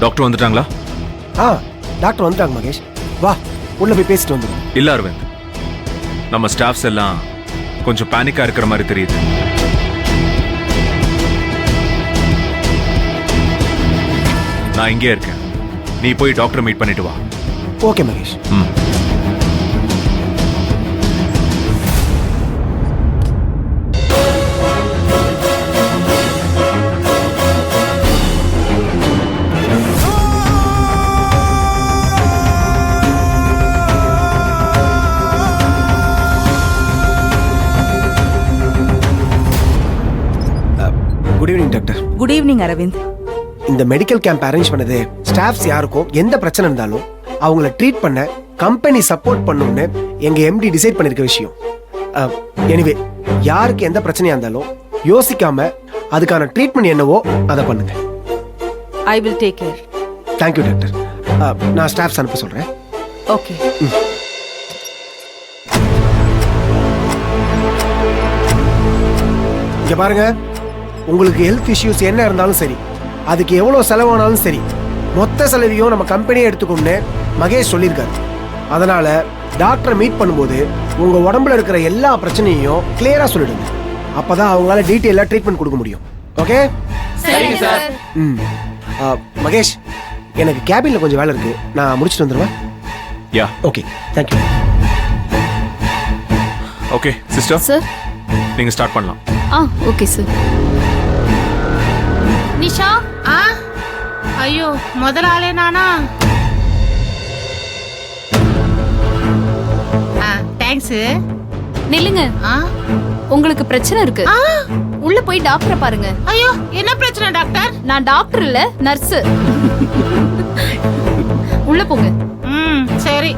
Doctor வந்துட்டாங்களா? Doctor வந்துட்டாங்க மகேஷ். வா உள்ள போய் பேசிட்டு வந்துடும். இல்ல அரவிந்த், நம்ம ஸ்டாஃப்ஸ் எல்லாம் கொஞ்சம் பேனிக்கா இருக்கிற மாதிரி தெரியுது. நான் இங்கே இருக்கேன், நீ போய் டாக்டர் மீட் பண்ணிட்டு வா. Okay Mahesh. Good evening doctor. Good evening Aravind. இந்த மெடிக்கல் கேம்ப் அரேஞ்ச் பண்ணது ஸ்டாஃப்ஸ் யாருக்கும் எந்த பிரச்சனை இருந்தாலும் அவங்கள ட்ரீட் பண்ண கம்பெனி சப்போர்ட் பண்ணுன்னு எங்க எம்டி டிசைட் பண்ணிருக்க விஷயம். எனிவே யாருக்கு எந்த பிரச்சனையா இருந்தாலும் யோசிக்காம அதுக்கான ட்ரீட்மெண்ட் என்னவோ அதை பண்ணுங்க. I will take care. Thank you doctor. நான் ஸ்டாஃப்ஸ் அனுப்ப சொல்றேன். ஓகே. இங்க பாருங்க, உங்களுக்கு ஹெல்த் இஷ்யூஸ் என்ன இருந்தாலும் சரி, அதுக்கு எவ்வளவு செலவானாலும் சரி, மொத்த செலவையும் நம்ம கம்பெனியே எடுத்துக்கணும்னு மகேஷ் சொல்லியிருக்காரு. அதனால டாக்டரை மீட் பண்ணும்போது உங்க உடம்புல இருக்கிற எல்லா பிரச்சனையும் கிளியரா சொல்லிடுங்க. அப்பதான் அவங்களால டீட்டெயிலா ட்ரீட்மெண்ட் கொடுக்க முடியும். ஓகே? சரிங்க சார். மகேஷ், எனக்கு கேபின்ல கொஞ்சம் வேலை இருக்கு, நான் முடிச்சுட்டு வந்துடுவேன். Yeah okay, thank you. Okay sister, sir நீங்க ஸ்டார்ட் பண்ணலாம். Okay sir. நிஷா, ஐயோ முதலாளே நானா? தேங்க்ஸ். நில்லுங்க, உங்களுக்கு பிரச்சனை இருக்கு. உள்ள போய் டாக்டரை பாருங்க. ஐயோ என்ன பிரச்சனை டாக்டர்? நான் டாக்டர் இல்ல, நர்ஸ். உள்ள போங்க. சரி.